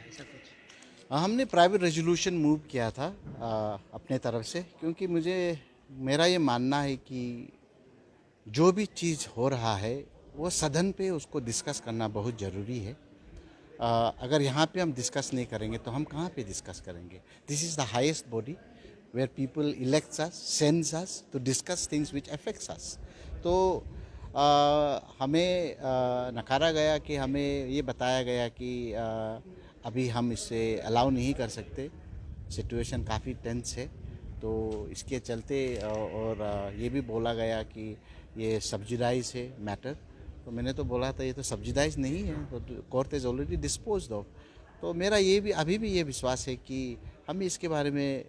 ऐसा कुछ? हमने प्राइवेट रेजोल्यूशन मूव किया था अपने तरफ से, क्योंकि मेरा ये मानना है कि जो भी चीज़ हो रहा है वो सदन पे उसको डिस्कस करना बहुत ज़रूरी है। अगर यहाँ पे हम डिस्कस नहीं करेंगे तो हम कहाँ पे डिस्कस करेंगे? This is the highest body where people elects us, sends us to discuss things which affects us. तो हमें नकारा गया कि हमें ये बताया गया कि अभी हम इसे अलाउ नहीं कर सकते, सिचुएशन काफ़ी टेंस है। तो इसके चलते और ये भी बोला गया कि ये सब्सिडाइज है मैटर। तो मैंने तो बोला था ये तो सब्सिडाइज नहीं है, तो court is already disposed of. तो मेरा ये भी अभी भी ये विश्वास है कि हमें इसके बारे में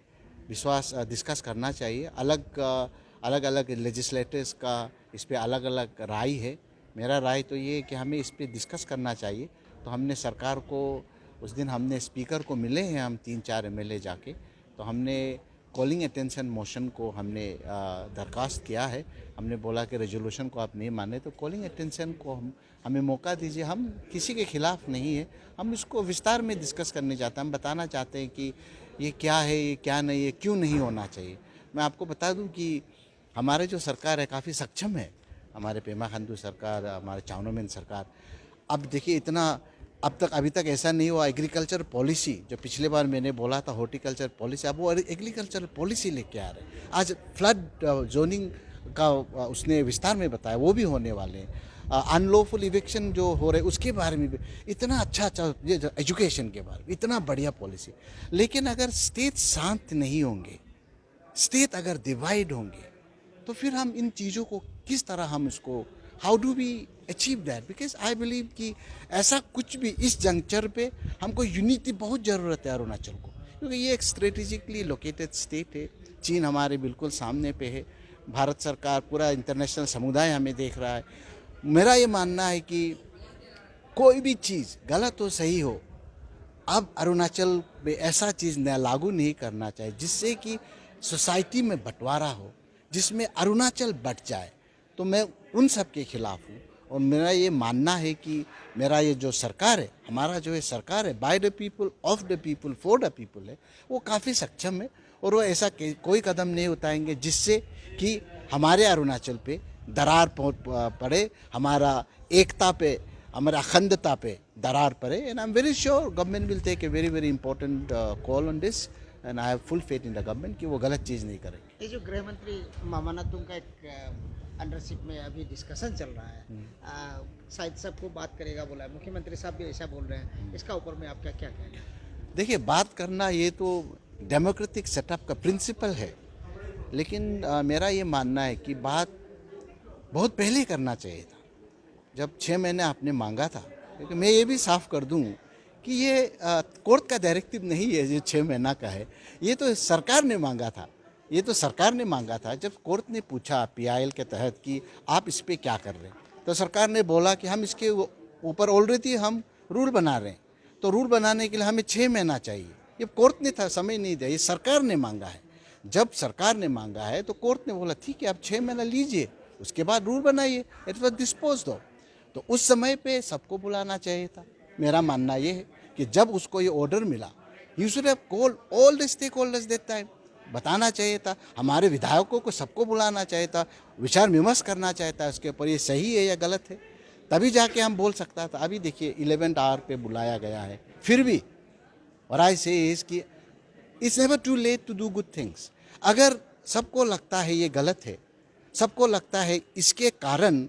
डिस्कस करना चाहिए। अलग अलग लेजिस्लेटर्स का इस पर अलग अलग राय है। मेरा राय तो ये है कि हमें इस पर डिस्कस करना चाहिए। तो हमने सरकार को उस दिन हमने स्पीकर को मिले हैं, हम 3-4 एमएलए जाके, तो हमने कॉलिंग अटेंशन मोशन को हमने दरखास्त किया है। हमने बोला कि रेजोल्यूशन को आप नहीं माने तो कॉलिंग अटेंशन को हमें मौका दीजिए। हम किसी के खिलाफ नहीं है, हम इसको विस्तार में डिस्कस करने चाहते हैं। हम बताना चाहते हैं कि ये क्या है, ये क्या नहीं है, क्यों नहीं होना चाहिए। मैं आपको बता दूं कि हमारे जो सरकार है काफ़ी सक्षम है। हमारे पेमा खांडू सरकार, हमारे चाउनोमेन सरकार। अब देखिए इतना अभी तक ऐसा नहीं हुआ। एग्रीकल्चर पॉलिसी जो पिछले बार मैंने बोला था हॉर्टिकल्चर पॉलिसी, अब वो एग्रीकल्चर पॉलिसी लेके आ रहे हैं। आज फ्लड जोनिंग का उसने विस्तार में बताया, वो भी होने वाले हैं। अनलॉफुल इविक्शन जो हो रहे उसके बारे में भी इतना अच्छा ये एजुकेशन के बारे में इतना बढ़िया पॉलिसी। लेकिन अगर स्टेट शांत नहीं होंगे, स्टेट अगर डिवाइड होंगे, तो फिर हम इन चीज़ों को किस तरह हम इसको how do we achieve that? Because I believe कि ऐसा कुछ भी इस जंक्चर पे हमको यूनिटी बहुत ज़रूरत है अरुणाचल को, क्योंकि ये एक स्ट्रेटेजिकली लोकेटेड स्टेट है। चीन हमारे बिल्कुल सामने पे है, भारत सरकार पूरा इंटरनेशनल समुदाय हमें देख रहा है। मेरा ये मानना है कि कोई भी चीज़ गलत हो सही हो, अब अरुणाचल में ऐसा चीज़ न लागू नहीं करना चाहिए जिससे कि सोसाइटी में बंटवारा हो, जिसमें अरुणाचल बट जाए। तो मैं उन सब के खिलाफ हूँ। और मेरा ये मानना है कि मेरा ये जो सरकार है, हमारा जो ये सरकार है, by the people, of the people, for the people है, वो काफ़ी सक्षम है। और वो ऐसा कोई कदम नहीं उठाएंगे जिससे कि हमारे अरुणाचल पे दरार पड़े, हमारा एकता पे, हमारे अखंडता पे दरार पड़े। And I am very sure government will take a very very important call on this, and I have full faith in the government कि वो गलत चीज़ नहीं करेंगे। ये जो गृह मंत्री मामाना तुंग का एक अंडरशिप में अभी डिस्कशन चल रहा है, शायद सबको बात करेगा बोला है, मुख्यमंत्री साहब भी ऐसा बोल रहे हैं, इसका ऊपर में आपका क्या कहना है? देखिए, बात करना ये तो डेमोक्रेटिक सेटअप का प्रिंसिपल है, लेकिन मेरा ये मानना है कि बात बहुत पहले करना चाहिए था, जब 6 महीने आपने मांगा था। क्योंकि मैं ये भी साफ कर दूं कि ये कोर्ट का डायरेक्टिव नहीं है जो 6 महीना का है, ये तो सरकार ने मांगा था। ये तो सरकार ने मांगा था। जब कोर्ट ने पूछा पीआईएल के तहत कि आप इस पर क्या कर रहे हैं, तो सरकार ने बोला कि हम इसके ऊपर ऑलरेडी हम रूल बना रहे हैं, तो रूल बनाने के लिए हमें 6 महीना चाहिए। ये कोर्ट ने था समय नहीं दिया, ये सरकार ने मांगा है। जब सरकार ने मांगा है तो कोर्ट ने बोला ठीक है आप 6 महीना लीजिए, उसके बाद रूल बनाइए। It was disposed of. तो उस समय पे सबको बुलाना चाहिए था। मेरा मानना ये है कि जब उसको ये ऑर्डर मिला, you should have called all the stakeholders that time. बताना चाहिए था, हमारे विधायकों को सबको बुलाना चाहिए था, विचार विमर्श करना चाहिए था उसके ऊपर, ये सही है या गलत है, तभी जाके हम बोल सकता था। अभी देखिए 11th आवर पे बुलाया गया है, फिर भी और आई से इज कि it's never too late to do good things. अगर सबको लगता है ये गलत है, सबको लगता है इसके कारण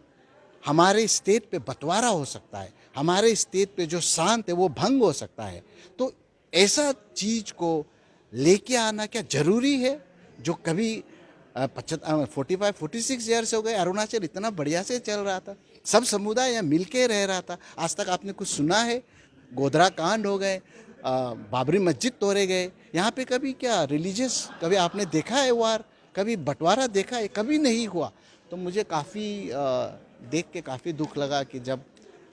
हमारे स्टेट पे बंटवारा हो सकता है, हमारे स्टेट पे जो शांत है वो भंग हो सकता है, तो ऐसा चीज को लेके आना क्या जरूरी है? जो कभी 45-46 ईयर्स हो गए, अरुणाचल इतना बढ़िया से चल रहा था, सब समुदाय यहाँ मिल के रह रहा था। आज तक आपने कुछ सुना है? गोधरा कांड हो गए, बाबरी मस्जिद तोड़े गए, यहाँ पे कभी क्या रिलीजियस कभी आपने देखा है वार? कभी बंटवारा देखा है? कभी नहीं हुआ। तो मुझे काफ़ी देख के काफ़ी दुख लगा कि जब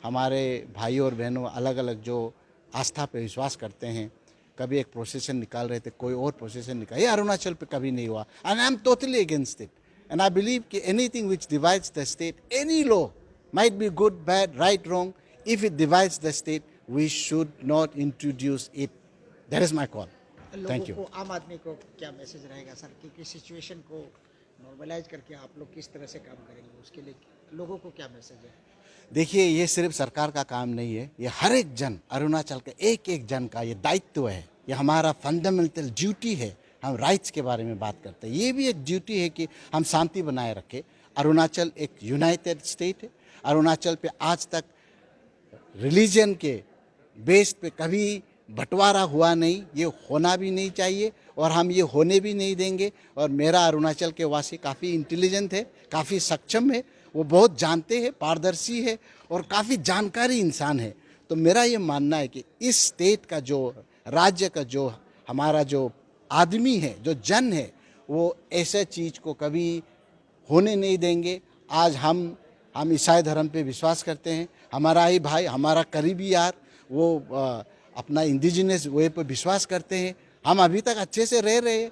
हमारे भाई और बहनों अलग अलग जो आस्था पे विश्वास करते हैं, कभी एक प्रोसेशन निकाल रहे थे, कोई और प्रोसेशन निकाल, ये अरुणाचल पे कभी नहीं हुआ। And I am totally against it. And I believe कि anything which divides the state, any law might be good, bad, right, wrong, if it divides the state, we should not introduce it. That is my call. लोगों Thank you. को, आम आदमी को क्या message रहेगा sir कि situation को normalise करके आप लोग किस तरह से काम करेंगे, उसके लिए लोगों को क्या मैसेज है? देखिए, ये सिर्फ सरकार का काम नहीं है, ये हर एक जन, अरुणाचल के एक एक जन का ये दायित्व है, ये हमारा फंडामेंटल ड्यूटी है। हम राइट्स के बारे में बात करते हैं, ये भी एक ड्यूटी है कि हम शांति बनाए रखें। अरुणाचल एक यूनाइटेड स्टेट है। अरुणाचल पे आज तक रिलीजन के बेस पे कभी बंटवारा हुआ नहीं, ये होना भी नहीं चाहिए और हम ये होने भी नहीं देंगे। और मेरा अरुणाचल के वासी काफ़ी इंटेलिजेंट है, काफ़ी सक्षम है, वो बहुत जानते हैं, पारदर्शी है और काफ़ी जानकारी इंसान है। तो मेरा ये मानना है कि इस स्टेट का जो, राज्य का जो, हमारा जो आदमी है, जो जन है, वो ऐसे चीज़ को कभी होने नहीं देंगे। आज हम ईसाई धर्म पे विश्वास करते हैं, हमारा ही भाई, हमारा करीबी यार, वो अपना इंडिजिनस वे पर विश्वास करते हैं। हम अभी तक अच्छे से रह रहे हैं,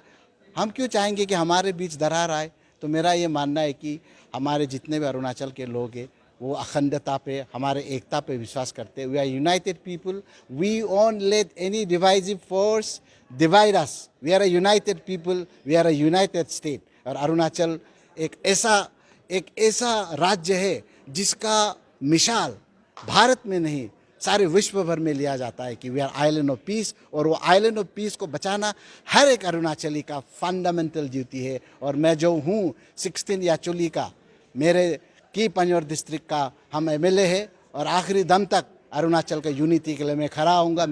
हम क्यों चाहेंगे कि हमारे बीच दरार आए? तो मेरा ये मानना है कि हमारे जितने भी अरुणाचल के लोग हैं वो अखंडता पे, हमारे एकता पे विश्वास करते हैं। We are united people, we won't let any divisive force divide us. We are a united people, we are a united state. और अरुणाचल एक ऐसा राज्य है जिसका मिसाल भारत में नहीं, सारे विश्व भर में लिया जाता है कि we are island of peace. और वो आइलैंड ऑफ पीस को बचाना हर एक अरुणाचली का फंडामेंटल ड्यूटी है। और मैं जो हूँ 16 याचुली का, मेरे की पंजौर डिस्ट्रिक्ट का हम MLA है और आखिरी दम तक अरुणाचल का यूनिटी के लिए मैं खड़ा होऊंगा।